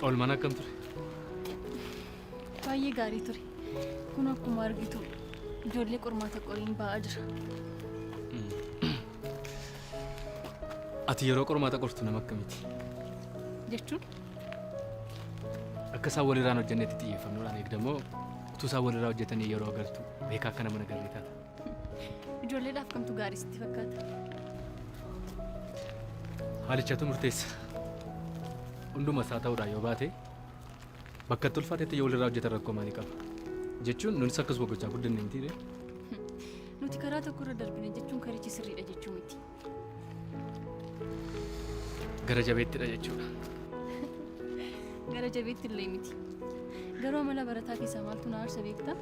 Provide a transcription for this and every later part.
Oolmaan akkam ture? Baay'ee gaarii ture. Kun akkuma argitu ijoollee qormaata qoriin ba'aa jira. Ati yeroo qormaata qortu nama akkamiiti? Jechuun? Akka isaan walirraan hojjennetti xiyyeeffannoodhaan eegdamoo utuu isaan walirraa hojjetanii yeroo agartu beekaa akka nama nagarree taata. Ijoolleedhaaf kamtu gaarii sitti fakkaata? Haalichatu murteessa. Hunduma isaa ta'uudhaan yoo baate bakka itti ulfaatetti yoo walirraa hojjetan rakkoo maalii qaba? Jechuun nunis akkasuma gochaa guddanne miti ree? Nuti karaa tokkorra darbine jechuun karichi sirriidha jechuu miti. Gara jabeettidha jechuudha. Gara jabeetti illee miti. Garuu amala barataa keessaa maaltu na aarsa beektaa?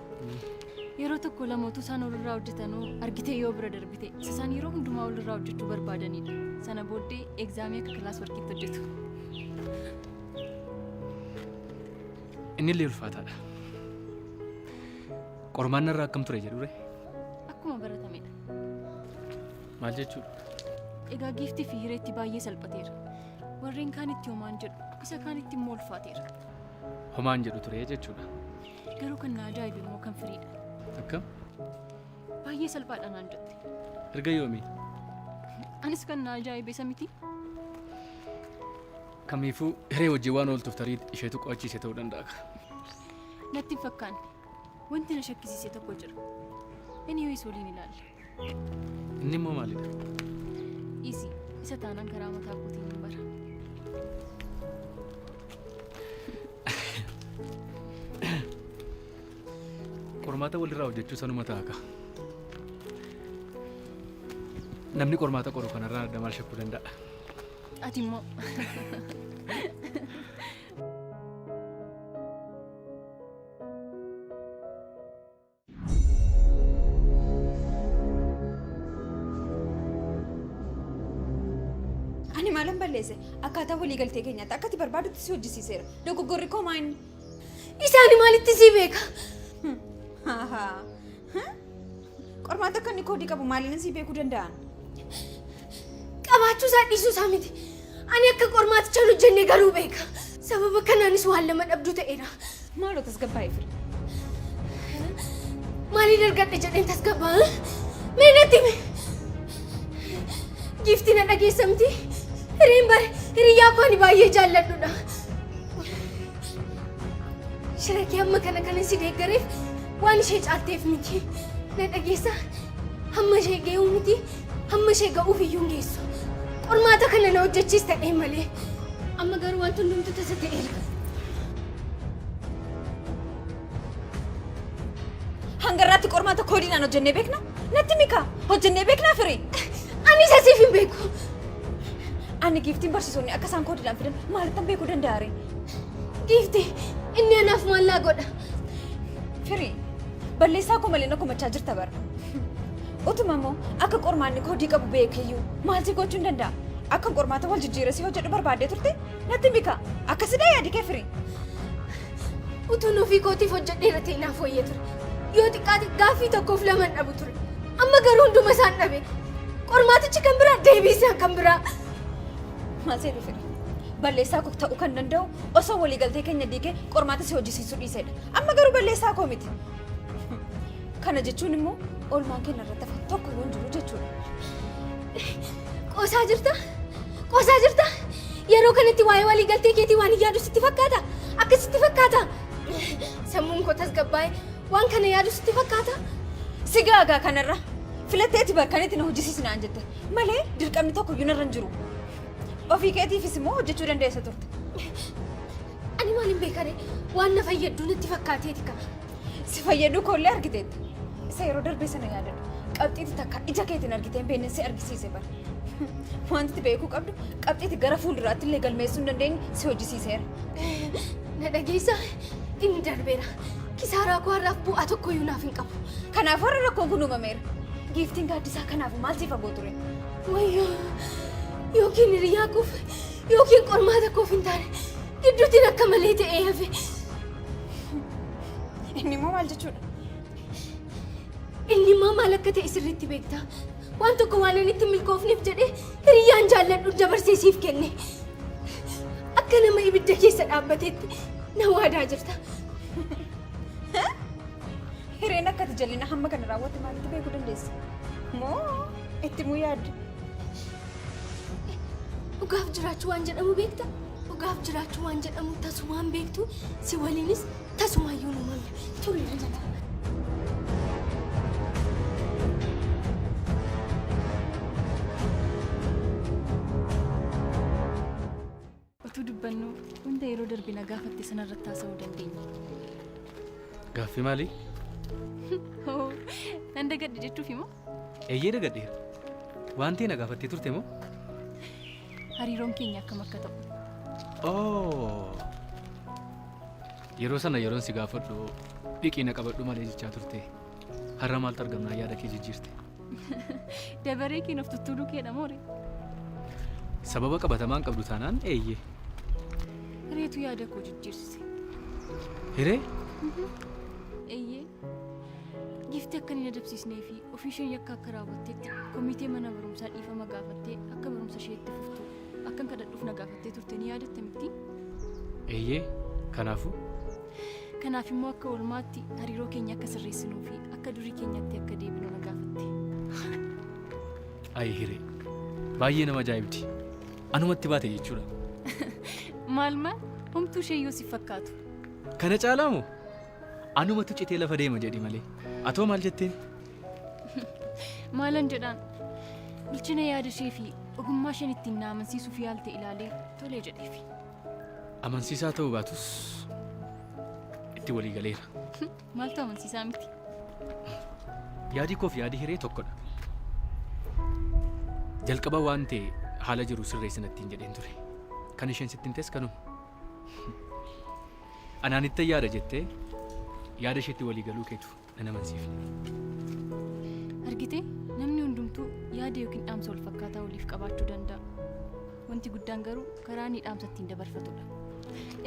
Yeroo tokko lamootu isaan walirraa hojjetanuu argitee yoo bira darbite isaan yeroo hundumaa walirraa hojjechuu barbaadanidha. Sana booddee egzaamii akka kilaas warqiitti hojjetu. Inni illee ulfaataadha. Qormaanni irraa akkam ture jedhu ree? Akkuma baratamedha. Maal jechuudha? Egaa giiftii fi hireetti baay'ee salphateera. Warreen kaanitti homaan jedhu isa kaanitti immoo ulfaateera. Homaan jedhu ture jechuudha. Garuu kan na ajaa'ibe immoo kan firiidha. Akkam? Baay'ee salphaadha naan jette. Erga yoomii? Anis kan na ajaa'ibe isa miti. Kamiifuu hiree wajjin waan ooltuuf tarii isheetu qo'achiise ta'uu danda'a. Natti hin fakkaanne. Wanti na shakkisiise tokko jira. Inni yoo waliin ilaalla. Inni immoo maalidha? Isa taanaan karaa mataa kootiin hin bara. Qormaata walirraa hojjechuu sanuma ta'a. Namni qormaata qoru kanarraa adda maal shakkuu danda'a? Ati immoo. Ani maalan balleesse akkaataa walii galtee keenyaatti akkati barbaadutti si hojjisiiseera. Dogoggorri koo maayini? Isaani maalitti si beeka? Qormaata akka inni koodii qabu maaliin si beekuu danda'an? Qabaachuu isaa dhiisuu isaa miti. Ani akka qormaaticha hojjennee garuu beeka. Sababa kanaanis waan lama dhabduu ta'eera. Maaloo tasgabbaa'ee firi? Maalii dargadhe jedheen tasgabbaa? Mee natti himi? Giiftii na dhageessamti. Hiriyyaa koo ani baay'ee jaalladhudha. Shirakee amma kana si deeggareef waan ishee caalteef miti. Na dhageessa. Hamma ishee ga'uu miti. Hamma ishee ga'uuf iyyuu hin geessu. Qormaata kana na hojjechiis ta'ee malee. Amma garuu wanti hundumtu tasa ta'eera. Hangarraatti qormaata koodiidhaan hojjennee beekna? Natti mika hojjennee beeknaa firi? Ani isa siif hin beeku. Ani giiftiin barsiisonni akka isaan koodiidhaan fidan maalittan beekuu danda'a ree? Giiftii inni anaaf maallaa godha. Firi balleessaa koo malee na komachaa jirta bara. Utuma immoo akka qormaanni koodii qabu beekeyyuu maalti gochuu hin danda'a? Akka qormaata wal jijjiirasii hojjedhu barbaaddee turte natti mika akkasidhaa yaadi kee firi. Utuun ofii kootiif hojjedheera ta'e naaf wayyee ture. Yoo xiqqaate gaaffii tokkoof lama dhabu ture. Amma garuu hunduma isaan dhabe. Qormaatichi kan biraa deebiisaa kan biraa. Maal seetu firi? Balleessaa koo ta'uu kan danda'u osoo walii galtee keenya diigee qormaata si hojjisiisuu dhiisedha. Amma garuu balleessaa koo miti. Kana jechuun immoo oolmaan keenya irratti hafa tokko yoo hin jiru jechuudha. Qoosaa jirta? Qoosaa jirta? Yeroo kanatti waa'ee walii galtee keetii waan yaadu sitti fakkaata? Akkasitti fakkaata? Sammuun koo tasgabbaa'ee waan kana yaadu sitti fakkaata? Si gaagaa kanarra filatteeti bakkanitti na hojjisiisnaan jette malee dirqamni tokko iyyuu narra hin jiru. Ofii keetiifis immoo hojjechuu dandeessa turte. Ani maaliin beekare waan na fayyaddu natti fakkaateeti qaba. Si fayyaduu koollee argiteetta. Isa yeroo darbee sana yaadadhu. Qabxiiti takka ija keetiin argiteen beekne si argisiise bara. Wanti beekuu qabdu qabxiiti gara fuulduraatti illee galmeessuu hin dandeenye si hojjisiiseera. Na dhageessa inni darbeera. Kisaaraa koo har'aaf bu'aa tokkoyyuu naaf hin qabu. Kanaaf warra rakkoon kun uumameera. Giiftiin gaaddisaa kanaafuu maal si fagoo ture? Wayyoo yookiin hiriyaa koof yookiin qormaata koof hin taane gidduutiin akka malee ta'ee hafe. Inni immoo maal jechuudha? Inni immoo maal akka ta'e sirriitti beektaa? Waan tokko waan ani itti milkoofneef jedhee hiriyyaan jaalladhu dabarsee siif kenne. akka nama ibidda keessa dhaabbateetti na waadaa jirta. Hireen akkati jalina hamma kana raawwatte maalitti beekuu dandeessa? Moo itti muu yaadde? Dhugaaf jiraachuu waan jedhamu beekta? Dhugaaf jiraachuu waan jedhamu tasumaan beektu si waliinis tasumaayyuu nuumamne turre jala. Otuu dubbannu wanta yeroo darbe na gaafatte sanarratti haasa'uu dandeenya. Gaaffii maalii? Nan dagadhe jechuuf immoo? Eeyyee dagadheera. Wanti na gaafattee turte moo? Hariiroon keenya akkam akka ta'u. Yeroo sana yeroon si gaafadhu dhiqina qabadhu malee jechaa turte. Har'a maaltu argamnaa yaada kee jijjiirte? Dabaree kee of tuttuuduu keedha moore. Sababa qabatamaan qabdu taanaan eeyyee. Hireetu yaada koo jijjiirsise. Hiree? Eeyyee. Gifti akka hin adabsiisnee fi ofii ishee yakka akka raawwatteetti komitee mana barumsaa dhiifama gaafattee akka barumsa ishee itti fuftu akkan kadhadhuuf na gaafattee turte ni yaadatta miti? Eeyyee. Kanaafuu? Kanaaf immoo akka oolmaatti hariiroo keenya akka sirreessinuu fi akka durii keenyatti akka deebinu na gaafatte. Ayi hiree. Baay'ee nama ajaa'ibdi. Anumatti baate jechuudha. Maal homtuu isheeyyuu si fakkaatu. Kana caalaa moo? Anumatu citee lafa deema jedhi malee. Atoo maal jetteen? Maalan jedhaan bilchina yaada ishee fi ogummaa isheen ittiin na amansiisuuf yaalte ilaalee tolee jedheefi. Amansiisaa ta'uu baatus itti walii galeera. Maaltu amansiisaa miti? Yaadi koo fi yaadi hiree tokkodha. Jalqaba waan ta'e haala jiru sirreessinattiin jedheen ture. Kan isheen sittiin tees kanuma. Anaanitti yaada jettee yaada isheetti walii galuu keetu nan amansiifne. Argitee namni hundumtuu yaada yookiin dhaamsa wal fakkaataa waliif qabaachuu danda'a. Wanti guddaan garuu karaa inni dhaamsa ittiin dabarfatudha.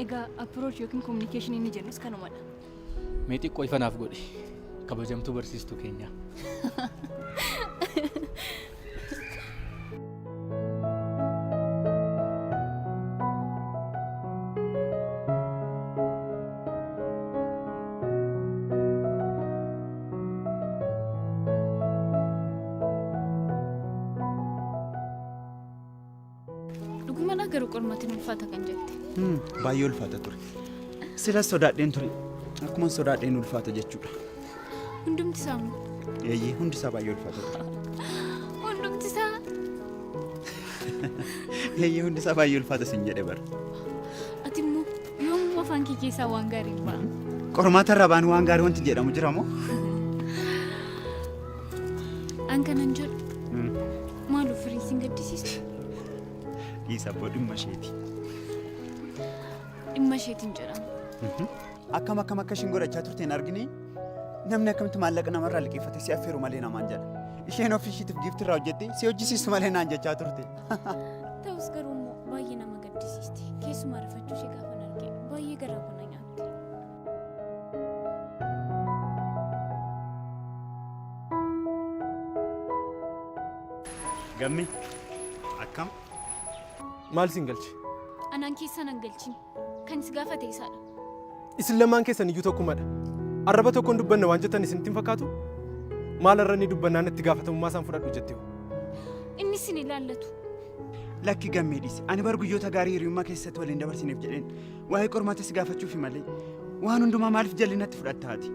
Egaa approach yookiin communication inni jennus kanumadha. Mee xiqqoo ifanaaf godhi. Kabajamtuu barsiistuu keenyaa. Dhuguma garuu qormatiin ulfaata kan jette. Baay'ee ulfaata ture. Silas sodaadheen ture. Akkuma sodaadheen ulfaata jechuudha. Hundumti isaa moo? Eeyyee hundi isaa baay'ee ulfaata ture. Hundumti isaa? Eeyyee hundi isaa baay'ee ulfaata sin jedhe bara. Ati immoo yoomuu afaan kee keessaa waan gaarii ba'a? Qormaata irraa baan waan gaarii wanti jedhamu jira moo? An kanan jedhu maaloo firii sin gaddisiisa? Dhiisa abboo dhimma isheeti. Dhimma isheetiin jedhama. Akkam akka ishiin godhachaa turte hin argine namni akkamitti maallaqa namarraa liqeeffate si affeeru malee namaan jedha. Isheen ofii ishiitiif giiftii irraa hojjette si hojjisiisu malee naan jechaa turte. Ta'us garuu immoo baay'ee nama gaddisiisti. Keessumaa rifachuu ishee gaafa arge baay'ee garaa bona nyaatte. Gammi akkam? Maal siin galche? Anaan keessa nan galchin. Kan si gaafate isaadha. Isin lamaan keessan iyyuu tokkumadha. Arraba tokkoon dubbanna waan jettan isinitti hin fakkaatu? Maal irra inni dubbannaan itti gaafatamummaa isaan fudhadhu jettee? Inni sin ilaallatu. Lakki gammee dhiisi. Ani bar guyyoota gaarii hiriyummaa keessatti waliin dabarsineef jedheen waa'ee qormaata si gaafachuuf malee waan hundumaa maaliif jallinatti fudhattaati?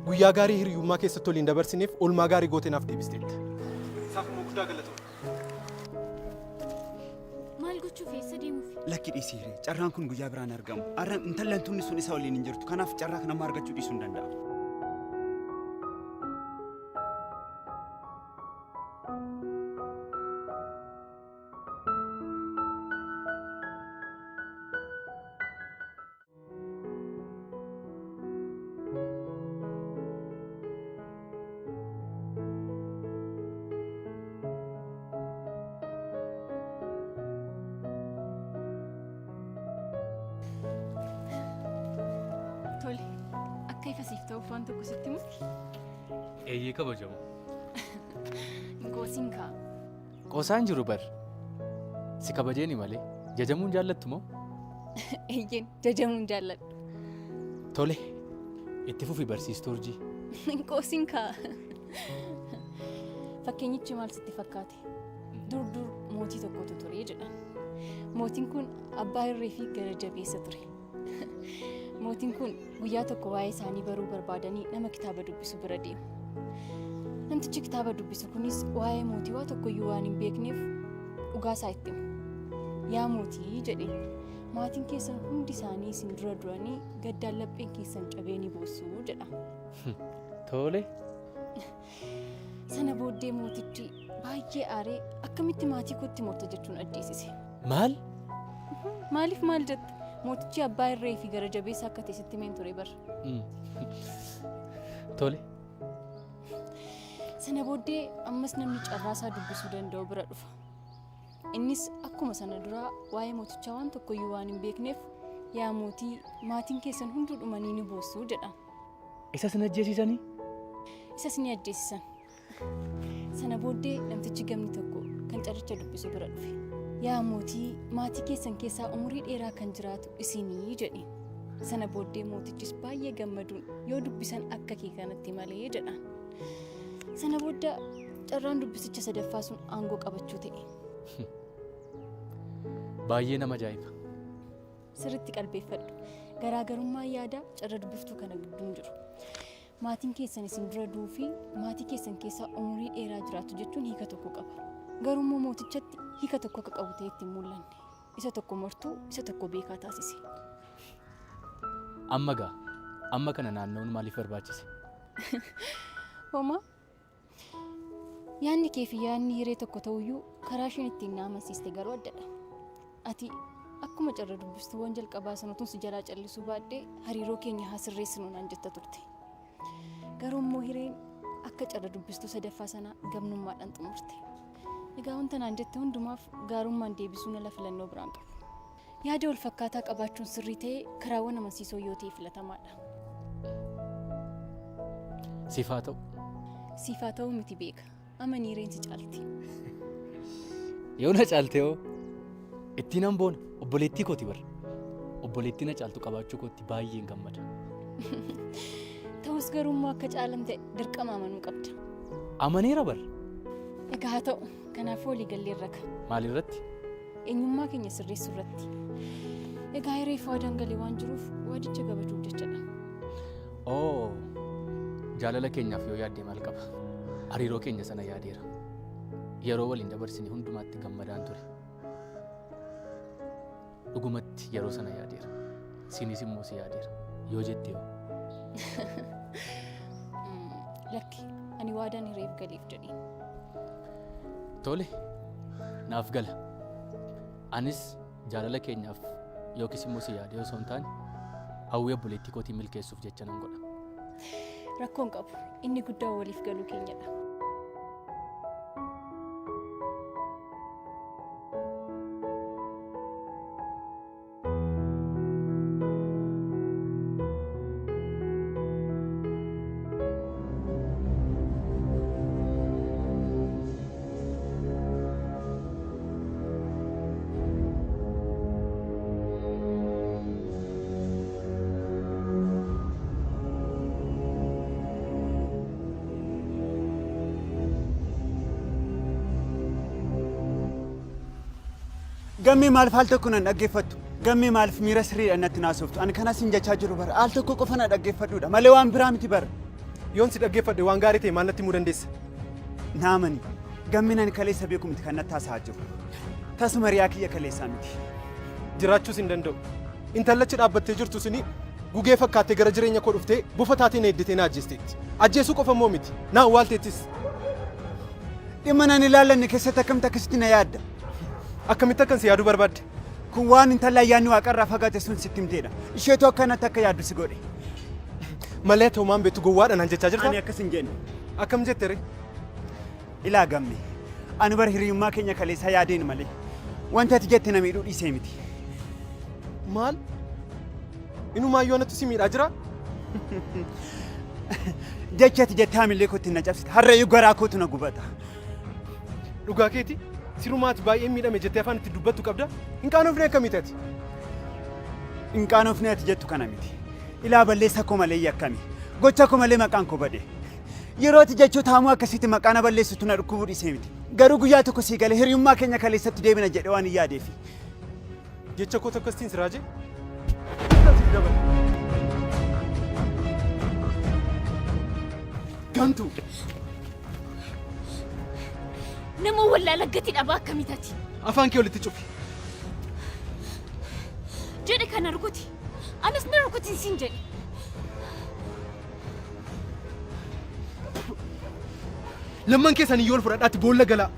Guyyaa gaarii hiriyummaa keessatti waliin dabarsineef oolmaa gaarii gootee naaf deebisteetta. Saafuma guddaa galatoomi. Maal gochuuf eessa deemuuf? Lakki dhiisii hiree. Carraan kun guyyaa biraan argamu. Arra intallantuun sun isa waliin hin jirtu. Kanaaf carraa kana argachuu dhiisuu hin danda'amu. Tole, akka ifa siif ta'uuf waan tokko sitti himu? Eeyyee kabajamu. Qoosiin kaa. Qoosaan jiru bar. Si kabajeeni malee. Jajamuun jaallattu moo? Eeyyeen jajamuun jaalladhu. Tole, itti fufi barsiistuu urjii. Qoosiin kaa. Fakkeenyichi maal sitti fakkaate? Dur mootii tokkotu ture jedhan. Mootiin kun abbaa irree fi gara jabeessa ture. Mootiin kun guyyaa tokko waa'ee isaanii baruu barbaadanii nama kitaaba dubbisu bira deemu. Namtichi kitaaba dubbisu kunis waa'ee mootii waa tokkoyyuu waan hin beekneef dhugaasaa itti himu. Yaa mootii jedhe maatiin keessan hundi isaanii isin dura duranii gaddaan lapheen keessan cabee ni boossuu jedha. Tole. Sana booddee mootichi baay'ee aaree akkamitti maatii kootti morta jechuun addeessise. Maal? Maaliif maal jette? Mootichi abbaa irree fi gara jabeessa akka ta'etti meen ture bar. Tole. Sana booddee ammas namni carraasaa dubbisuu danda'u bira dhufa. Innis akkuma sana duraa waa'ee mootichaa waan tokkoyyuu waan hin beekneef yaa mootii maatiin keessan hunduu dhumanii ni boossuu jedha. Isa sin ajjeesisanii? Isas ni ajjeesisan. Sana booddee namtichi gamni tokko kan carricha dubbisu bira dhufe. Yaa mootii maatii keessan keessaa umurii dheeraa kan jiraatu isinii jedhe. Sana booddee mootichis baay'ee gammaduun yoo dubbisan akka kee kanatti malee jedha. Sana booda carraan dubbisicha sadaffaa sun aangoo qabachuu ta'e. Baay'ee nama ajaa'iba. Sirriitti qalbeeffadhu. Garaagarummaa yaadaa carra dubbiftuu kana gidduun jiru. Maatiin keessan isin dura du'uu fi maatii keessan keessaa umurii dheeraa jiraatu jechuun hiika tokko qaba. Garuu mootichatti hiika tokko akka qabu ta'e itti hin mul'anne. Isa tokko mortuu, isa tokko beekaa taasise. Amma kana naanna'uun maaliif barbaachise? Homaa? Yaanni kee fi yaanni hiree tokko ta'uyyuu karaa isheen ittiin na amansiiste garuu addadha. Ati akkuma carra dubbistuuwwan jalqabaa sanatuun si jalaa callisuu baadhee hariiroo keenya haa sirreessinu naan jetta turte. Garuu immoo hireen akka carra dubbistuu sadaffaa sanaa gamnummaadhaan xumurte. Egaa wanta naan jette hundumaaf gaarummaan deebisuu nala filannoo biraan qabu. Yaada wal fakkaataa qabaachuun sirrii ta'ee karaawwan amansiisoo yoo ta'e filatamaadha. Siifaa ta'u. Siifaa ta'uu miti beeka. Amanii hireen si caalti. Yoo na caalte hoo? Ittiin hamboona obboleettii kooti bara. Obboleettii na caaltu qabaachuu kootti baay'een gammada. Ta'us garuu immoo akka caalamte dirqama amanuu qabda. Amaneera bara. Egaa haa ta'u kanaafuu walii gallee irra ka. Maalirratti? Eenyummaa keenya sirreessuu irratti. Egaa hiree fi waadaan galee waan jiruuf waadicha gabachuuf jechadha. Oo jaalala keenyaaf yoo yaaddee maal qaba? Hariiroo keenya sana yaadeera. Yeroo waliin dabarsinee hundumaatti gammadaan ture. Dhugumatti yeroo sana yaadeera. Sinis immoo si yaadeera. Yoo jettee hoo? Lakki ani waadaan hireef galeef jedheen. Tole naaf gala. Anis jaalala keenyaaf yookiis immoo si yaadee osoo hin taane hawwii obboleettii kootii milkeessuuf jecha nan godha. Rakkoon qabu inni guddaa waliif galuu keenyadha. Gammee maaliif haal tokko nan dhaggeeffattu? Gammee maaliif miira sirriidhaan natti naasoftu? Ani kanas hin jechaa jiru bara. Haal tokko qofa na dhaggeeffadhuudha. Malee waan biraa miti bara. Yoon si dhaggeeffadhe waan gaarii ta'e maal natti himuu dandeessa? Naamani. Gammeen ani kaleessa beeku miti kan natti haasa'aa jiru. Tasuma riyaa kiyya kaleessaa miti. Jiraachuus hin danda'u. Intallachi dhaabbattee jirtu suni gugee fakkaattee gara jireenya koo dhuftee bufa taatee na eedditee na ajjeesteetti. Ajjeesuu qofa immoo miti. Na awwaalteettis. Dhimma nan ilaallanne keessatti akkamitti akkasitti na yaadda? Akkamitti akkan si yaaduu barbaadde? Kun waan intala ayyaanni waaqarraa fagaate sun sitti himteedha. Isheetu akkanatti akka yaaddu si godhe. Malee ta'u maan beektu gowwaadhaan an jechaa jirta? Ani akkas hin jenne. Akkam jette ree? Ilaa Gammee. Ani bara hiriyummaa keenya kaleessaa yaadeen malee. Wanta ati jette na miidhuu dhiisee miti. Maal? Inumaa yoo natti si miidhaa jira? Jecha ati jettee haamillee kootti na cabsite. Harreeyyuu garaa kootu na gubata. Dhugaa keeti? sirumaati baay'ee miidhame jettee afaan itti dubbattu qabda. Hin qaanofne akkamitti ati? Hin qaanofne ati jettu kana miti. Ilaa balleessa koo malee yakkami. Gocha koo malee maqaan koo bade. Yeroo ati jechoota hamoo akkasitti maqaan balleessitu na dhukkubuu dhiisee miti. Garuu guyyaa tokko sii galee hiriyummaa keenya kaleessatti deebina jedhe waan hin yaadeefi. Jecha koo takkastiin siraajee? Gantu! Nama wallaalaa gatii dhabaa akkamiitaati? Afaan kee walitti cufi. Jedhe kana rukuti. Anas na rukutiin siin jedhe. Lamman keessan iyyoo ol fudhadhaatti boolla galaa.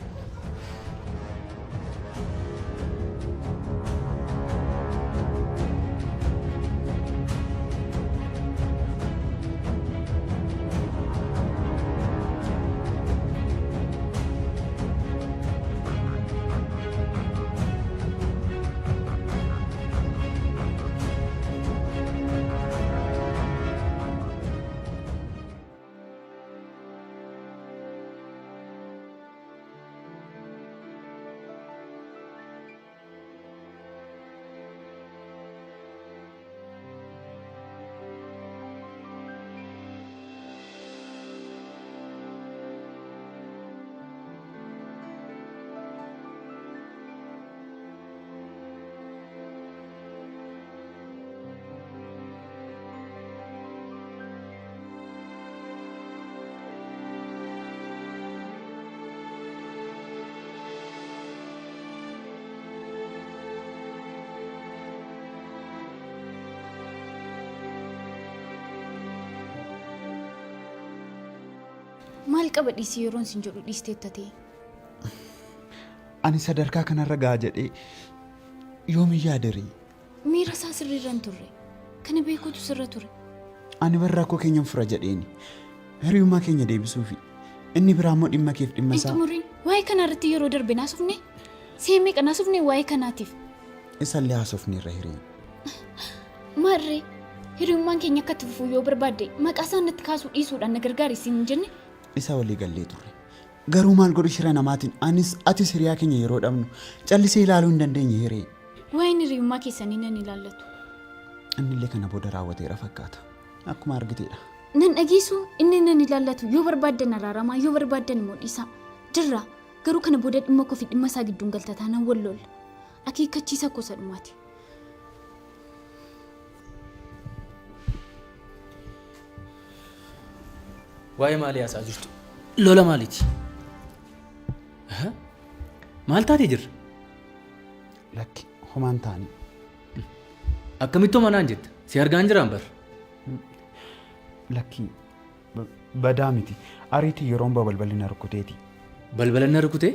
Maal qaba dhiisii yeroon sin jedhu dhiisteettate? Ani sadarkaa kanarra gahaa jedhee yoomi yaadari. Miira isaa sirriirra hin turre. Kana beekuutu sirra ture. Ani barraa koo keenyan fura jedheeni. Hiriyummaa keenya deebisuufi. Inni biraa immoo dhimma keef dhimma isaa. Xumuriin waa'ee kanarratti yeroo darbe naasufne? Seemee qanaasufne waa'ee kanaatiif. Isallee haasofneerra hiriyu. Maarree hiriyummaan keenya akka itti fufuu yoo barbaadde maqaa isaa natti kaasuu dhiisuudhaan na gargaarisiin hin jenne? Isa walii gallee turre. Garuu maal godhu shira namaatiin anis atis hiriyaa keenya yeroo dhabnu callisee ilaaluu hin dandeenye hiree. Waa'een hiriyummaa keessanii nan ilaallatu. Innillee kana booda raawwateera fakkaata. Akkuma argiteedha. Nan dhageessu inni nan ilaallatu yoo barbaaddan araaramaa yoo barbaaddan immoo dhiisaa. Jirra garuu kana booda dhimma koo fi dhimma isaa gidduun galtataa nan wallolla. Akeekkachiisa koo sadhumaati. Waa'ee maalii haasaa jirtu? Lola maaliiti? Maal taatee jirra? Lakki homaan ta'anii. Akkamitti homanaan jetta? Si argaan jiraan bar? Lakki badaa miti. Ariitii yeroon balballi na rukuteeti. Balbala na rukutee?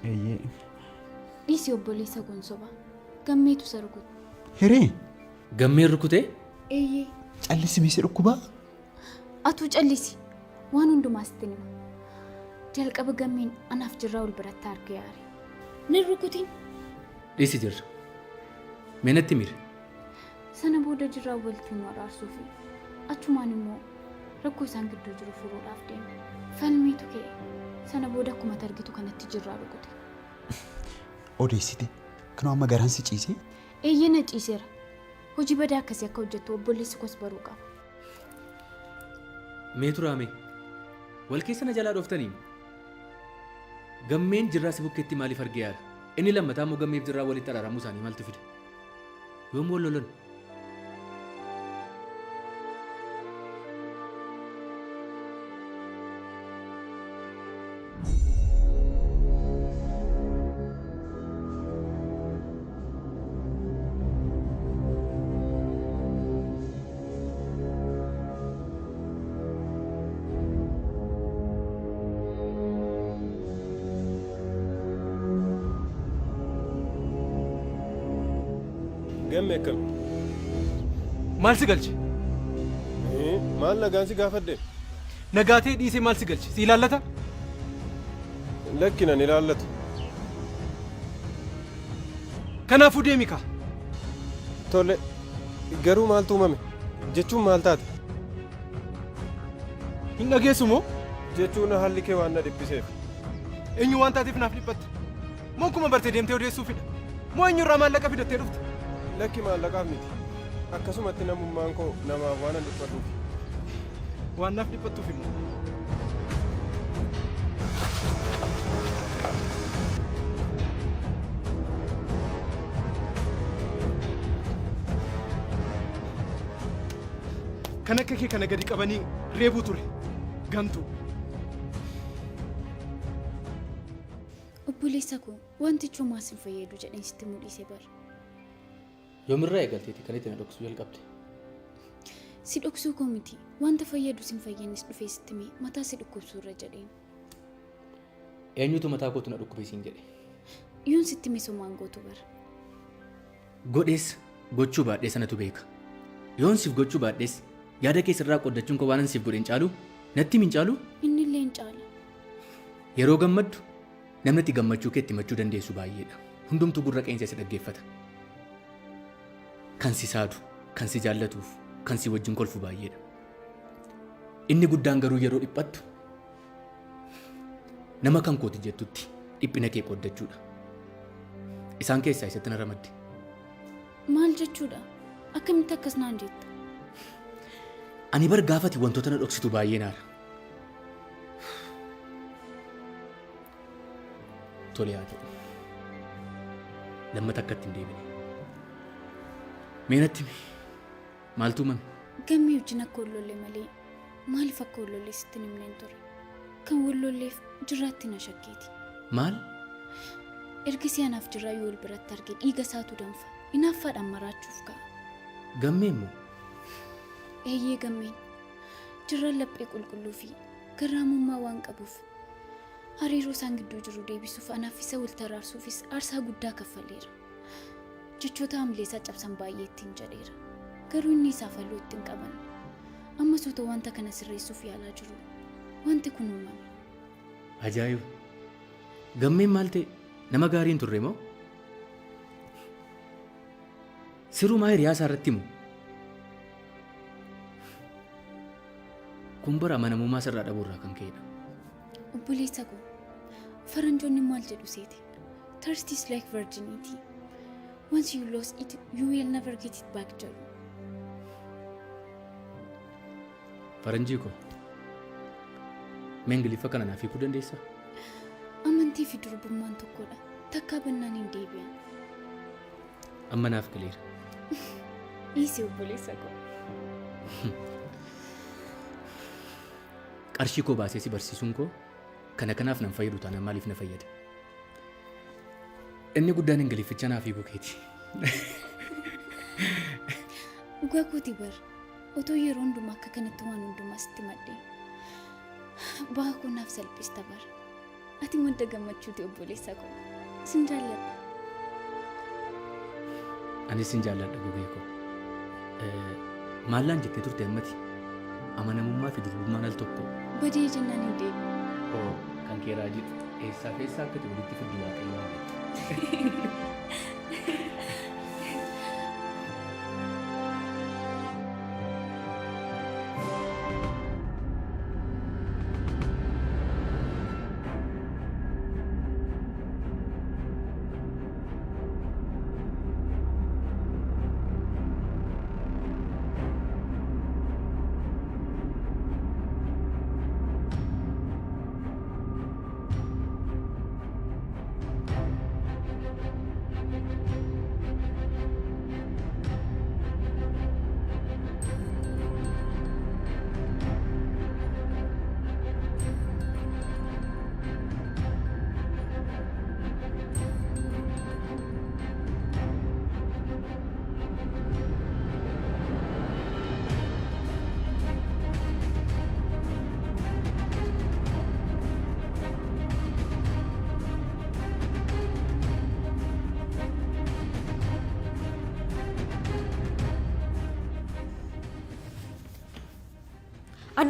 Eeyyee. Dhiisii obboleessa gonsoba. Gammeetu isa rukute. Hiree? Gammeen rukutee? Eeyyee. Callisi miisi dhukkubaa? Atuu callisi. Waan hundumaa sitti nima. Jalqaba gammeen anaaf jirraa ol biratti argee yaare. Nan rukutiin. Dhiisi jirra. Meenatti mire. Sana booda jirraa walitti nu araarsuufi achumaan immoo rakkoo isaan gidduu jiru furuudhaaf deeme. Falmiitu ka'e. Sana booda akkuma argitu kanatti jirraa rukute. Odeessite. Kanoo amma garaan si ciisee? Eeyyee na ciiseera. Hojii badaa akkasii akka hojjettu obboleessi koos baruu qaba. Mee turaame wal keessa na jalaa dhooftanii gammeen jirraa si bukkeetti maaliif argee yaada? Inni lammataa immoo gammeef jirraa walitti araaramuu isaanii maaltu fide? Yoom wal lolan? Gamme akkam? Maal si galche? Maal nagaan si gaafadde? Nagaatee dhiisee maal si galche? Si ilaallata? Lakki nan ilaallatu. Kanaafuu deemi kaa. Tole garuu maaltu uumame? Jechuun maal taate? Hin dhageessu moo? Jechuun haalli kee waan na dhiphiseef. Eenyu waan taateef naaf dhiphatte? moo kuma bartee deemtee odeessuufidha moo eenyurraa maallaqa fidattee dhufte? Lakki maallaqaaf miti. Akkasumatti namummaan koo namaaf waan an dhiphatuuf. Waan naaf dhiphattuuf immoo. Kan akka kee kana gadi qabanii reebuu ture. Gantuu. Obboleessa koo wanti cumaas hin fayyadu jedheen sitti mul'ise bara. Yoomirraa eegalteeti kan itti na dhoksuu jalqabde. Si dhoksuu koo miti wanta fayyadu sin fayyadnis dhufee sitti mee mataa si dhukkubsuu irra jedheen. Eenyutu mataa kootu na dhukkubee siin jedhe? Yoon sitti mee somaan gootu bara. Godhees gochuu baadhee sanatu beeka. Yoon siif gochuu baadhees yaada keessarraa qoddachuun koo waan siif godheen caalu natti min caalu? Inni illee hin caala. Yeroo gammaddu namni itti gammachuu kee itti himachuu dandeessu baay'eedha. Hundumtuu gurra qeensa isa dhaggeeffata. Kan si saadu, kan si jaallatuuf, kan si wajjin kolfu baay'eedha. Inni guddaan garuu yeroo dhiphattu nama kan kooti jettutti dhiphina kee qoddachuudha. Isaan keessaa isatti na ramadde. Maal jechuudha? Akkamitti akkas naan jetta? Ani bar gaafati wantoota na dhoksitu baay'ee naara. Tole haa ta'u. Lammata akkatti hin deebine. Meenatti maaltu mame? Gammee wajjin akka wallollee malee maaliif akka wallollee sitti himneen ture? Kan wallolleef jiraatti na shakkeeti. Maal? Ergisii anaaf jirraa yoo ol biratti arge dhiiga isaatu danfa. Inaaffaadhaan maraachuuf ka'a. Gammee immoo? Eeyyee gammeen. Jirraan laphee qulqulluu fi garraamummaa waan qabuuf hariiroo isaan gidduu jiru deebisuuf anaaf isa wal taraarsuufis aarsaa guddaa kaffaleera. Jechoota hamileesaa cabsan baay'ee ittiin jedheera. Garuu inni isaaf halluu ittiin qaban. Ammas otoo wanta kana sirreessuuf yaalaa jiru. Wanti kun uumame. Ajaa'iba! Gammeen maal ta'e? Nama gaarii hin turre moo? Sirumaa hiriyaa isaa irratti himu? Kun bara amanamummaa sirraa dhabuurraa kan ka'edha. Obboleessa koo, faranjoonni maal jedhu seete? Thirst is like virginity. Once you lost it, you will never get it back jedhu. Faranjii koo, mee Ingiliffa kana naaf hiikuu dandeessaa? Amantii fi durbummaan tokkodha. Takkaa bannaan hin deebi'an. Amma naaf galeera. Dhiisi obboleessa koo. Qarshii koo baasee si barsiisuun koo kana kanaaf nan fayyadu taanaan maaliif na fayyada? Inni guddaan Ingilifficha naaf hiikuu keeti. Dhugaa kooti bar. Otoo yeroo hundumaa akka kanatti waan hundumaa sitti maddee. Baha koo naaf salphista bar. Ati madda gammachuuti obboleessa koo. Sin jaalladha. Anis sin jaalladha gugee koo. Maallaan jettee turte ammati? Amanamummaa fi durbummaan al tokko. Badee jennaan hin deebi'u. Oo kan kee raajiidha. Eessaa fi eessaa akka ta'e walitti fiduu waaqayyoo.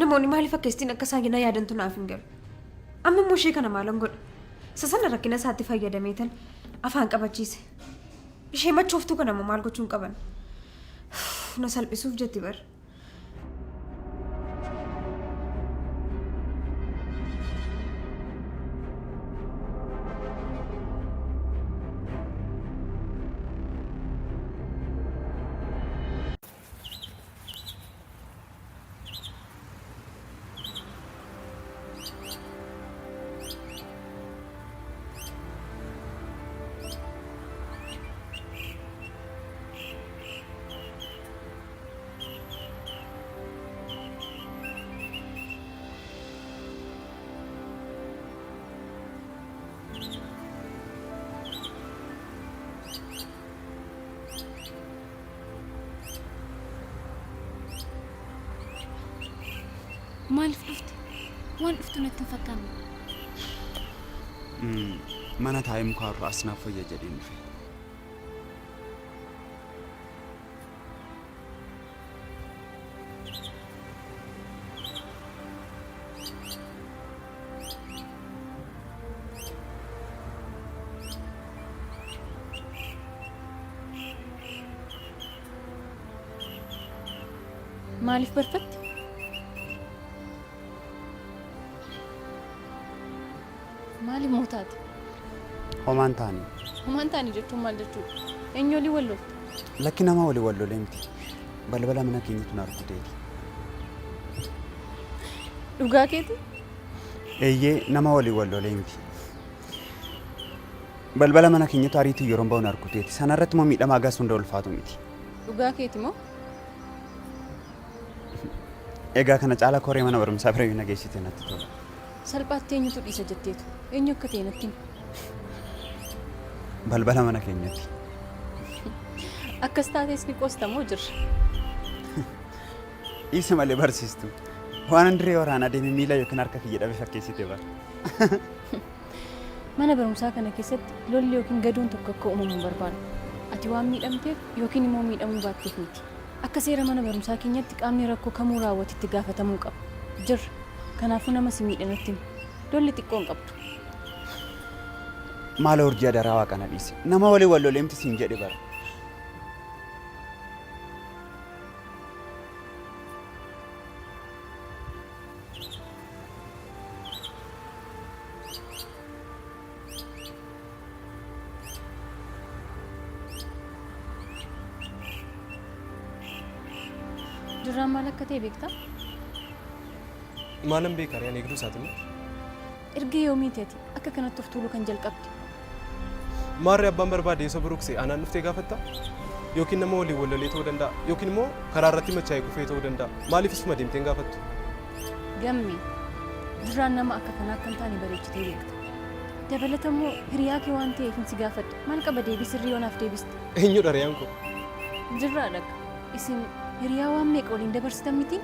Namoonni maaliif akka istiin akka saayinaa yaadantu naaf hin galu. Amma immoo ishee kana maalan godha? Sasana rakkina isaatti fayyadameetan afaan qabachiise. Ishee machooftuu kana immoo maal gochuun qaban? Na salphisuuf jetti bar. Maaliif dhufte? Waan dhuftu natti hin fakkaanne. Mana taa'ee mukaa irraa asnaaf fayya jedheen dhufe. Maaliif barfatte? Maaliif mootaati? Homaan taanii. Homaan taanii jechuun maal jechuudha? Eenyu olii wal lolta? Lakki nama walii wal lolee miti. Balbala mana keenyatu na rukuteeti. Dhugaa keeti? Eeyyee nama walii wal lolee miti. Balbala mana keenyatu ariitii yeroo ba'u na rukuteeti. Sanarratti immoo miidhamaa gaas hunda ulfaatu miti. Dhugaa keeti moo? Egaa kana caala koree mana barumsaa bira yoo nageessite natti tola. Salphaatti eenyutu dhiisa jetteetu? Eenyu akka ta'e natti himi. Balbala mana keenyatti. Akkas taatees ni qoostamoo jirra. Isa malee barsiistu. Waan dirree waraanaa deemee miila yookiin harka kiyya dhabe fakkeessite bara. Mana barumsaa kana keessatti lolli yookiin gaduun tokko akka uumamu barbaadu. Ati waan miidhamteef yookiin immoo miidhamuu baatteef miti. Akka seera mana barumsaa keenyatti qaamni rakkoo kamuu raawwate itti gaafatamuu qaba. Jirra. Kanaafuu nama si miidhanatti himi. Lolli xiqqoon qabdu. Maala urjii adaraa waaqana dhiise. Nama walii wal loleemti siin jedhe bara. Duraan maal akka ta'e beektaa? Maalan beekaa riyaan eegduu isaati moo? Erga yoomii ta'eeti akka kanatti of tuuluu kan jalqabde. Maarri abbaan barbaade isa buruqse anaan dhuftee gaafatta? Yookiin nama waliin wal lolee ta'uu danda'a yookiin immoo karaa irratti machaa'ee gufee ta'uu danda'a. Maaliif isuma deemteen gaafattu? Gammee duraan nama akka kanaa akka hin taane bareechitee beekta. Dabalata immoo hiriyaa kee waan ta'eef si gaafadha. Maal qaba deebii sirrii yoonaaf deebiste? Eenyudha riyaan koo? Jirraa dhaqa. Isin hiriyaa waan meeqa waliin dabarsitan miti?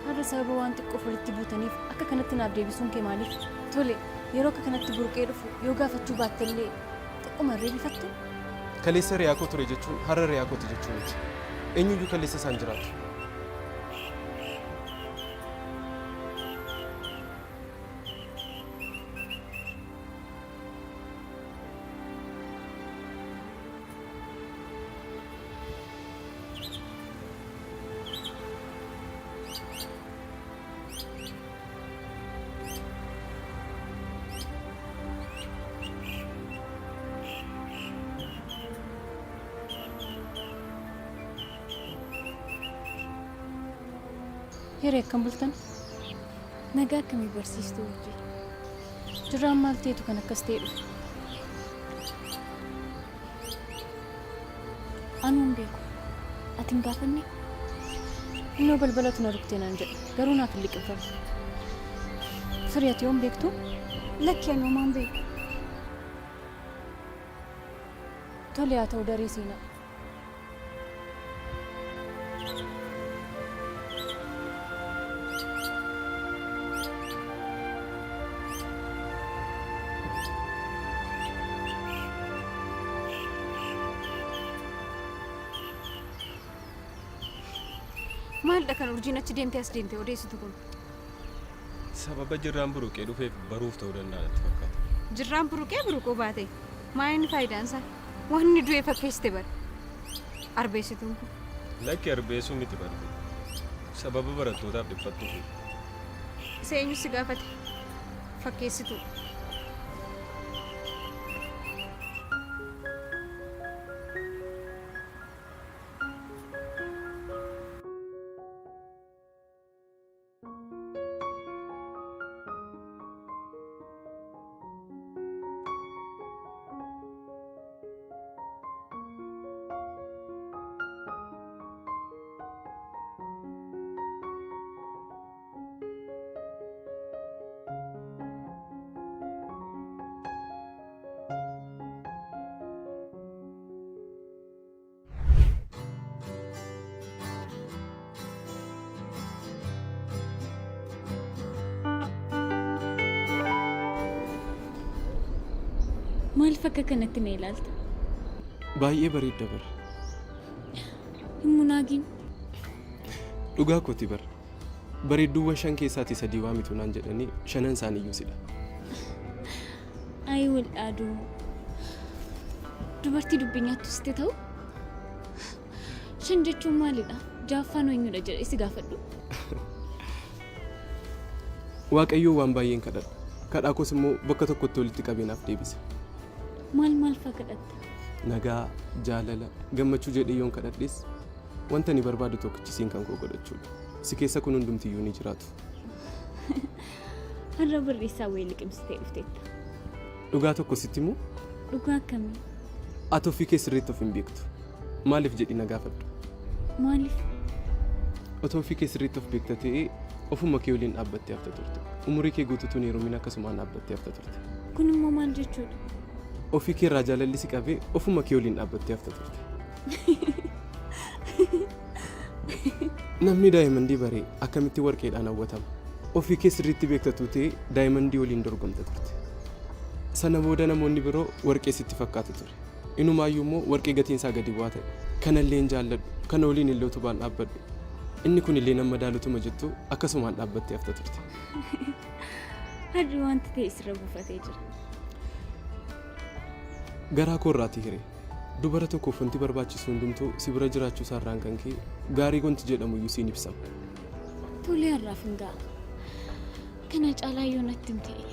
Har'a sababa waan xiqqoof walitti buutaniif akka kanatti naaf deebisuun kee maaliif? Tole yeroo akka kanatti burqee dhufu yoo gaafachuu baattellee xiqquma irree bifattu? Kaleessa riyaa koo ture jechuun har'a riyaa kooti jechuun miti. Eenyuyyuu kaleessa isaan jiraatu. Hiree akkam bultan? Nagaa akkamii barsiistuu hojii? Duraan maal ta'etu kan akkas ta'e dhufu? Anuun beeku. Ati hin gaafanne? Innoo balbalatu na ruktee naan jedha. Garuu naaf hin liqimfamu. Firii ati yoom beektu? Lakki anuu maan beeku. Tole haa ta'u daree seenaa. Maalidha kan urjiin achi deemtee as deemtee odeessitu kun? Sababa jirraan buruqee dhufeef baruuf ta'uu danda'a natti fakkaata. Jirraan buruqee buruquu baate maa inni faayidaan isaa? Waan inni du'e fakkeessite bara. Arbeessituun kun. Lakki arbeessuu miti barbe. Sababa barattootaaf dhiphattuufi. Isa eenyu si gaafate? Fakkeessituu. Maaliif akka kanatti na ilaalta? Baay'ee bareedda bara. Hin munaagin. Dhugaa kooti bara. Bareedduuwwan 5 keessaatii 3 waamitu naan jedhanii 5 isaaniiyyuu sidha. Ayi wal dhaaduu. Dubartii dubbinyaattu sitti ta'u? 5 jechuun maalidha? Jaaffaan eenyudha jedhee si gaafadhu. Waaqayyoo waan baay'een kadhadha. Kadhaa koos immoo bakka tokkotti walitti qabeenaaf deebise. Maal faa kadhatta? Nagaa, jaalala, gammachuu jedhee yoon kadhadhes wanta ni barbaadu tokkichisiin kan koo godhachuudha. Si keessa kun hundumtiyyuu ni jiraatu. Har'a barreessaa wayii liqimsitee dhufteetta. Dhugaa tokko sitti immoo? Dhugaa akkamii? Ati ofii kee sirriitti of hin beektu. Maaliif jedhii na gaafadhu? Maaliif? Otoo ofii kee sirriitti of beekta ta'ee ofuma kee waliin dhaabbattee hafta turte. Umurii kee guutuutu ni heerumin akkasumaan dhaabbattee hafta turte. Kun immoo maal jechuudha? Ofii kee irraa jaalalli si qabee ofuma kee waliin dhaabbattee hafta turte. Namni daa'imandii baree akkamitti warqeedhaan hawwatama. Ofii kee sirriitti beektatu ta'ee daa'imandii waliin dorgomta turte. Sana booda namoonni biroo warqee sitti fakkaatu ture. Inumaayyuu immoo warqee gatiin isaa gadi bu'aa ta'e. Kanallee hin jaalladhu, kana waliin illee utubaan dhaabbadhu. Inni kun illee nama daalutuma jettu akkasumaan dhaabbattee hafta turte. Harri wanti ta'e sirra buufatee jira. Garaa koo irraati hiree. Dubara tokkoof wanti barbaachisu hundumtuu si bira jiraachuu isaarraan kan ka'e gaarii wanti jedhamu iyyuu siin ibsama. Tolee har'aaf hin ga'a. Kana caalaa yoo natti hin ta'e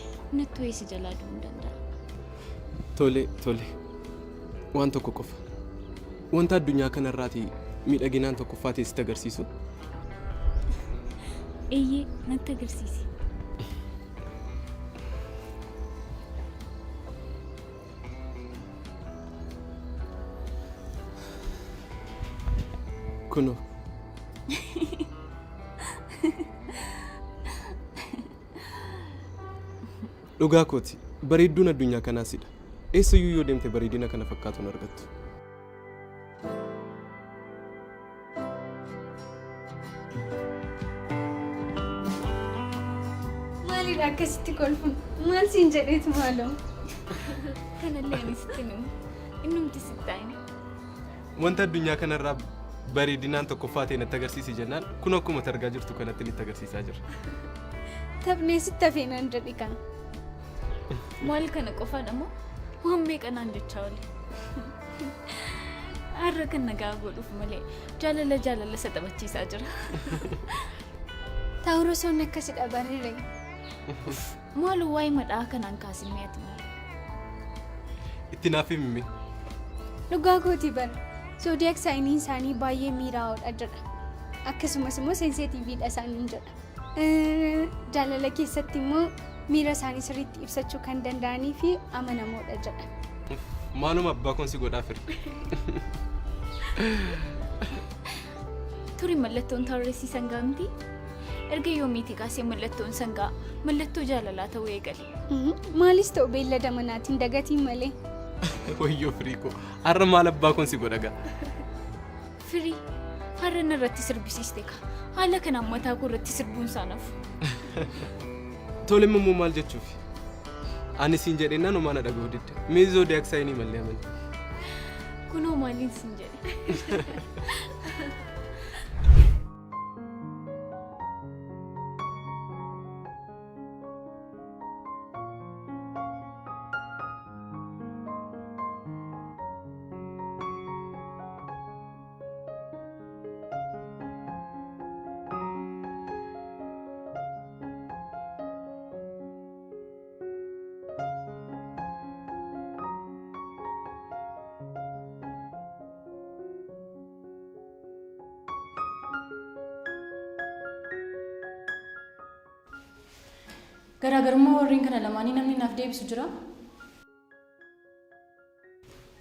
natti wayii si jalaa du'uu hin danda'a. Tole. Waan tokko qofa. Wanta addunyaa kanarraati miidhaginaan tokkoffaa ta'e sitti agarsiisu. Eeyyee natti agarsiisi. Kunoo. Dhugaa kooti. Bareedduun addunyaa kanaasidha. Eessayyuu yoo deemte bareedina kana fakkaatuun argattu. Maaliidha akkasitti kolfuun? Maal siin jedheetu maaloo? Kanallee ani sitti himu. Innumti sitti taa'ini. Wanta addunyaa kanarraa bareedinaan tokkoffaa ta'e natti agarsiisi jennaan kun akkuma argaa jirtu kanatti nitti agarsiisaa jira. Taphni sitti hafee naan jedhi kana. Maal kana qofaadha moo waan meeqanaan jechaa oole? Har'a kan nagaa godhuuf malee jaalala isa taphachiisaa jira. Taa'uroo soonni akkasidha bareedee. Maal waa'ee madhaa kanaan kaasin mi'aati malee? Itti naaf himi. Dhugaa kooti bara. Zoodiyaak saayiniin isaanii baay'ee miiraa'oodha jedha. Akkasumas immoo seenseetiiviidha isaaniin jedha. Jaalala keessatti immoo miira isaanii sirriitti ibsachuu kan danda'anii fi amanamoodha jedha. Maaluma abbaa kun si godhaa firi. Turi mallattoon tarreessisan gaamti. Erga yoomiiti kaasee mallattoon sangaa mallattoo jaalalaa ta'uu eegale. Maalis ta'u beellada manaatiin dagatiin malee. Wayyoo firii koo har'a maal abbaa kun si godha gaa? Firii har'a narratti sirbisiiste ka haala kanaan mataa koo irratti sirbuun saanafu. Tole immoo maal jechuufi? Ani siin jedhee naannomaa na dhaga'uu didde. Mee zoodiyaak saayinii mallee amani. Kunoo maaliin siin jedhe? Garaagarummaa warreen kana lamaanii namni naaf deebisu jira?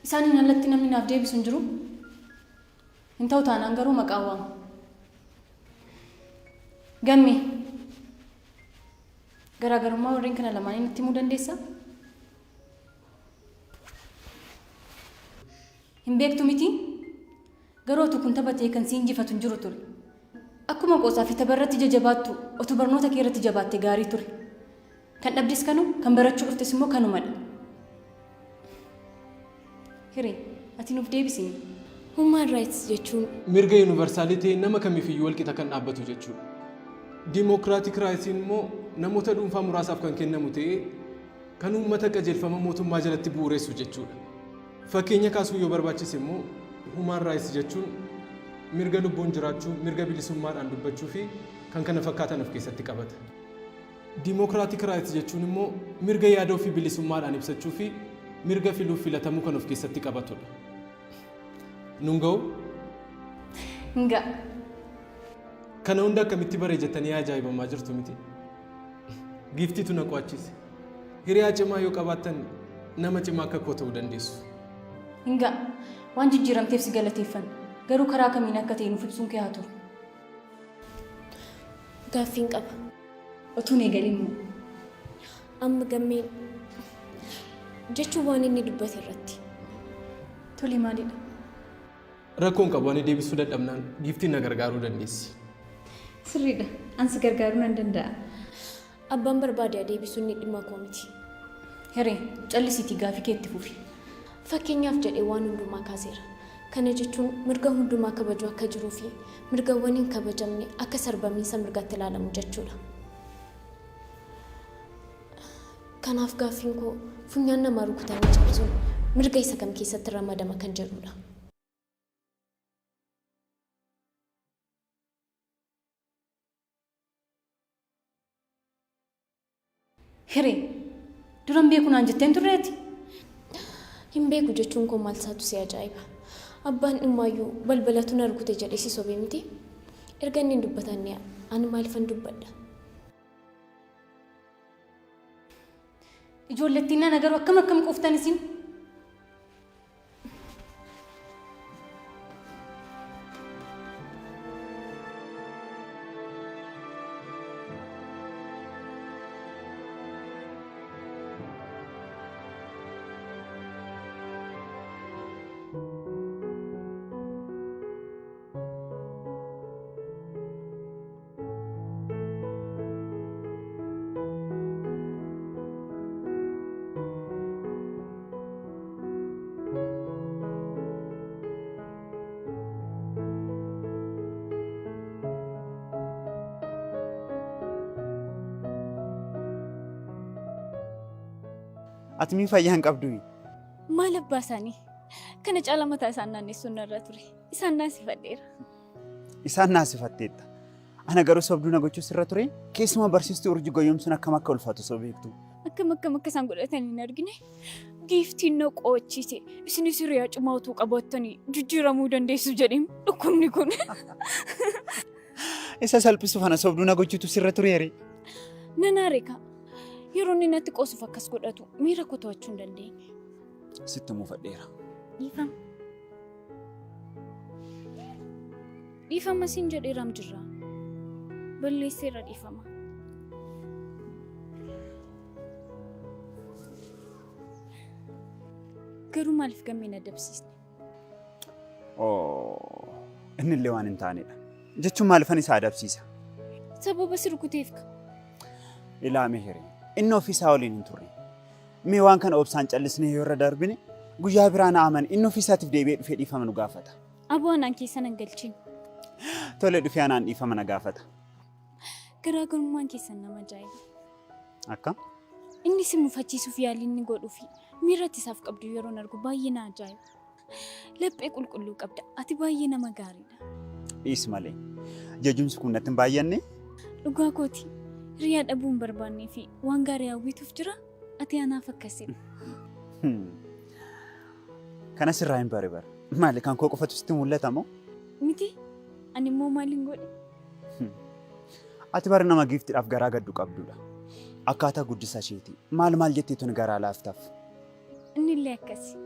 Isaaniin alatti namni naaf deebisu hin jiru? Hin ta'u taanaan garuu maqaa waamu. Gammee. Garaagarummaa warreen kana lamaanii natti himuu dandeessaa? Hin beektu miti? Garuu otu kun taphatee kan si injifatu hin jiru ture. Akkuma qoosaa fi tapharratti jajabaattu otu barnoota kee irratti jabaatte gaarii ture. Kan dhabdis kanu kan barachuu dhuftes immoo kanumadha. Hiree, ati nuuf deebisini. Human rights jechuun Mirga yuunivarsaalitii nama kamiifiyyuu walqixa kan dhaabbatu jechuudha. Dimokiraatik raayitiin immoo namoota dhuunfaa muraasaaf kan kennamu ta'ee kan uummata qajeelfama mootummaa jalatti bu'uureessu jechuudha. Fakkeenya kaasuu yoo barbaachise immoo human rights jechuun mirga lubbuun jiraachuu, mirga bilisummaadhaan dubbachuu fi kan kana fakkaatan of keessatti qabata. Dimokiraatik raayitii jechuun immoo mirga yaada ofii bilisummaadhaan ibsachuu fi mirga filuuf filatamuu kan of keessatti qabatudha. Nunga'u? Nga. Kana hunda akkamitti bareejattanii ajaa'ibamaa jirtu miti? Giiftiitu na qo'achiise. Hiriyaa cimaa yoo qabaattan nama cimaa akka koo ta'uu dandeessu. Nga. Waan jijjiiramteef si galateeffanna. Garuu karaa kamiin akka ta'e nuuf ibsuun kee haa turu. gaaffiin qaba. Otuun eegalin immoo. Amma gammeen jechuun waan inni dubbate irratti. Tole maalidha? Rakkoon qabu ani deebisuu dadhabnaan giiftiin na gargaaruu dandeessi. Sirriidha. Ansi gargaaruu nan danda'a. Abbaan barbaade deebisuun ni dhimma koo miti. Hiree, callisiitii gaaffii kee itti fufi. Fakkeenyaaf jedhee waan hundumaa kaaseera. Kana jechuun mirga hundumaa kabajuu akka jiruu fi mirgawwan hin kabajamne akka sarbamiinsa mirgaatti ilaalamu jechuudha. Kanaaf gaaffiin koo funyaan namaa rukutanii cabsuun mirga isa kam keessatti ramadama kan jedhudha. Hiree, duran beeku naan jetteen turreeti? Hin beeku jechuun koo maal isaatu si ajaa'iba. Abbaan dhimmaayyuu balbalatu na rukute jedhee si sobee miti. Erga inni hin dubbatanne ani maaliifan dubbadha? Ijoollettiin na garuu akkam quuftan isin? Ati mi fayyaa hin qabdu? Maal abbaa isaanii? Kana caala mataa isaan naannessuun narra ture. Isaan naasifadheera. Isaan naasifatteetta. Ana garuu sobduu na gochuu sirra ture. Keessumaa barsiistuu urjii goyyomsuun akkam akka ulfaatu soo beektu. Akkam akka isaan godhatanii hin argine. Giiftiin na qo'achiise. Isinis hiriyaa cimaa utuu qabaattanii jijjiiramuu dandeessu jedheen dhukkubni kun. Isa salphisuuf ana sobduu na gochuutu sirra tureere. Nan areeka. Yeroo inni natti qoosuuf akkas godhatu miira koo to'achuu hin dandeenye. Sitti muufadheera. Dhiifama. Dhiifama siin jedheeram jirra. Balleesseera dhiifama. Garuu maaliif gammeen adabsiisne? Inni illee waan hin taanedha. Jechuun maaliifan isa adabsiisa? Sababa si rukuteef ka. Ilaame hiree. Inni ofiisaa waliin hin turre. Mee waan kana obsaan callisnee yoo irra darbine guyyaa biraa na aman inni ofiisaatiif deebi'ee dhufee dhiifama nu gaafata. Aboo anaan keessa nan galchiin. Tole dhufee anaan dhiifama na gaafata. Garaagarummaan keessan nama ajaa'iba. Akka? Inni si mufachiisuuf yaalii inni godhuu fi miira isaaf qabdu yeroo argu baay'ee na ajaa'iba. Laphee qulqulluu qabda. Ati baay'ee nama gaariidha. Dhiis malee. Jajumsi kun natti hin baay'anne? Dhugaa kooti. Hiriyaa dhabuu hin barbaannee fi waan gaarii hawwituuf jira. Ati anaaf akkasidha. Kanas irraa hin bare. Maali kan koo qofatu sitti mul'ata moo? Miti. Ani immoo maaliin godhe? Ati bara nama giiftiidhaaf garaa gaddu qabdudha. Akkaataa guddisa isheeti. Maal jetteetu ni garaa laaftaaf? Inni illee akkasi.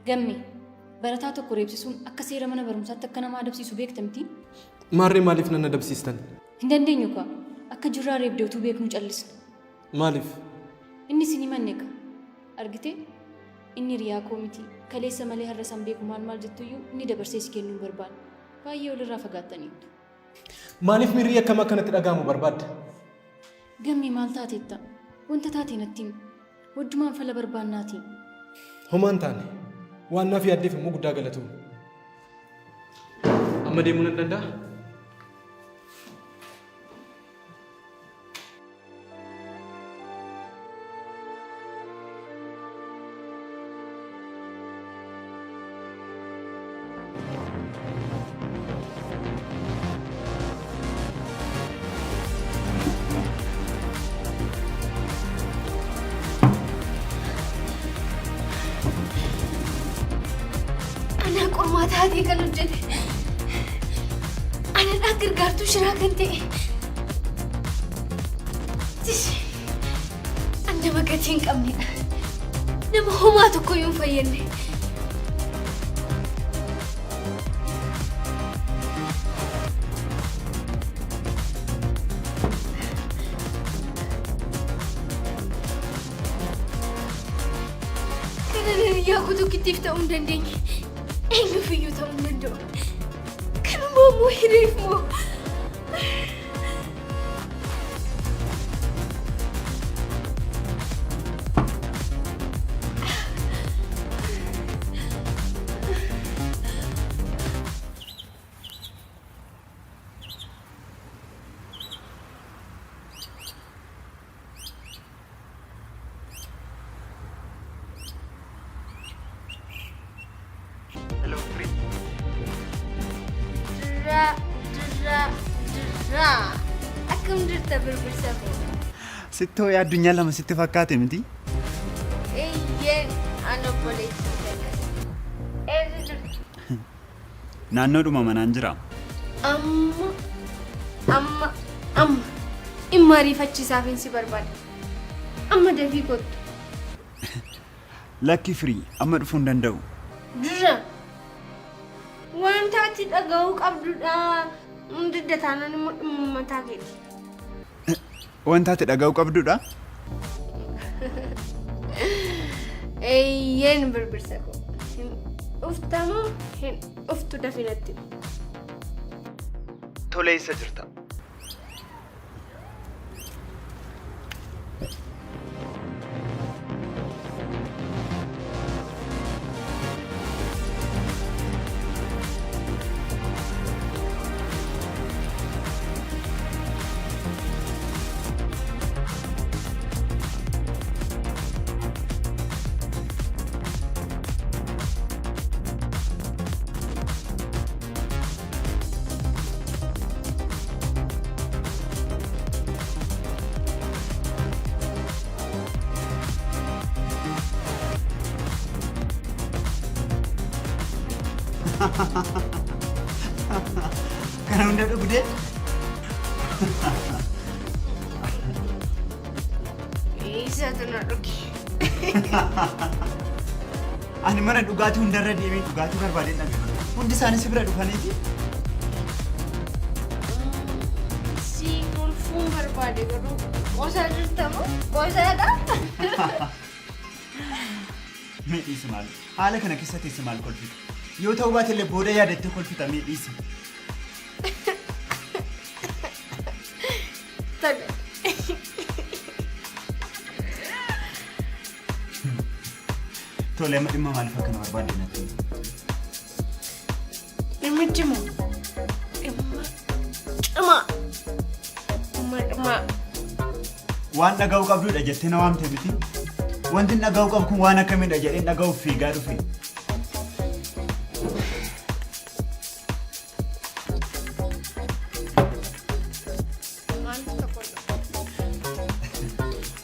Gammee barataa tokko reebsisuun akka seera mana barumsaatti akka nama adabsiisu beektamti. Maarree maaliif nan adabsiistan? Hin dandeenyu kaa akka jirraa reebdee utuu beeknu callisna. Maaliif? Inni isin himanne ka argitee inni riyaa koo miti kaleessa malee har'a san beeku maal jettuyyuu inni dabarsee si kennuu barbaada. Baay'ee walirraa fagaattaniitu. Maaliif mirrii akkam akkanatti dhaga'amu barbaadda? Gammee maal taateetta? Wanta taatee natti himi. Wajjumaan fala barbaannaatiin. Homaan taane waan naaf yaaddeef immoo guddaa galatoom. Amma deemuu nan danda'a? Taatee kan hojjete anadhaa gargaartuu shiraa kan ta'e an nama gatii hin qabnedha. Nama homaa tokko yoo hin fayyadne. Kana hiriyaa koo tokkittiif ta'uu hin dandeenye. Eenyu fiyyuu ta'uu hin danda'u. Kanuma immoo hiriif moo. Akkam jirta birbirsa koo? Sittoo addunyaa lama sitti fakkaate miti? Eeyyeen ana obboleessi galate. Eessa jirtu? Naannoodhuma manaan jira. Amma dhimma ariifachiisaaf hin si barbaada. Amma dafii kottu. Lakki firii amma dhufuu hin danda'u. Dura wanta ati dhaga'uu qabdudha. Didda taanaan immoo dhimma mataa keeti. Wanta ati dhaga'uu qabdudha? Eeyyeen birbirsa koo. Hin dhuftamoo hin dhuftu dafinatti. Tolee isa jirta. Kana hunda dhugdee? Isatu na dhugi. Ani mana dhugaatii hundarra deemee dhugaatii barbaadeen dhabe. Hundi isaanii si bira dhufaniiti. Si golfuun barbaade garuu qosaa jirtamoo? Qosaadha? Mee dhiisi maal? Haala kana keessatti si maal kolfita? Yoo ta'uu baate illee booda yaadattee kolfita mee dhiisi. Tole amma dhimma maaliif akkana barbaadde natti? Dhimmichi moo? Dhimma cimaa. Dhimma cimaa. Waan dhaga'uu qabdudha jettee na waamte miti? Wanti dhaga'uu qabu kun waan akkamiidha jedhee dhaga'uuf fiigaa dhufe.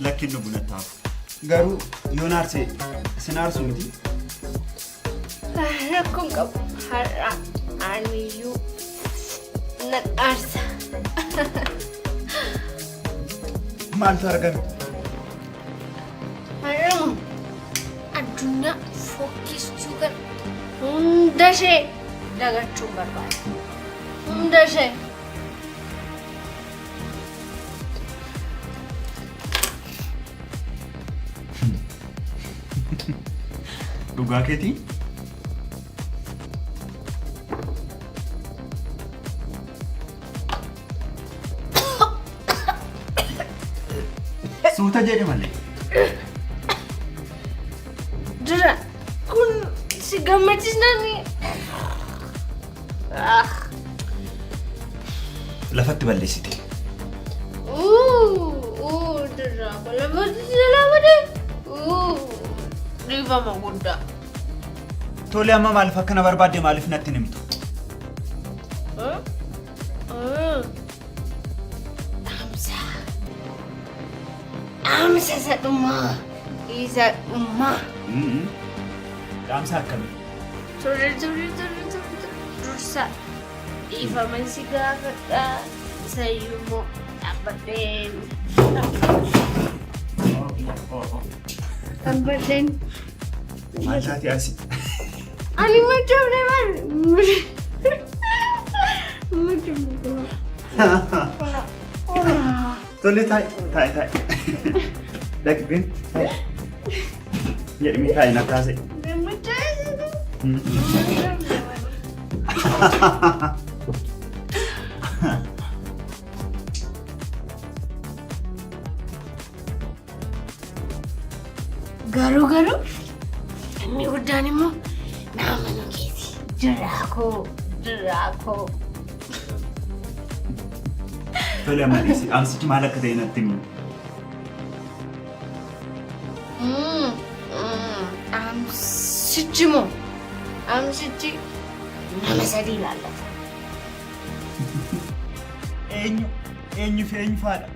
Lakkiin dhugu na taa'u. Garuu yoo naarsee si naarsu miti? Rakkoon qabu har'a aniyyuu na dhaarsa. Maaltu argame? Har'amu addunyaa fokkii Deessuu kan hunda ishee dagachuun barbaada. Hunda ishee. Dhugaa keetii? Suuta jedhe malee. Dura kun si gammachiisnani. Lafatti balleessite. Dura lafatti jalaa dhiifama guddaa. Tole amma maaliif akkana barbaadde maaliif natti himtu? Amsa isa dhumaa. Isa dhumaa. Dhaamsa akkamii? Dursa dhiifama si gaafadha. Isayyuu immoo dhaabbadheen. Dhaabbadheen. Maal taate asi? Ani machoofne maal? Machoofne. Tole taa'e. Dhaqbeen. Jedhimi taa'e na kaase. Garuu inni guddaan immoo nama nukeeti. Jiraakoo. Tole amma dhiisi. Dhaamsichi maal akka ta'e natti himi. Dhaamsichi nama sadii ilaallata. Eenyu faadha?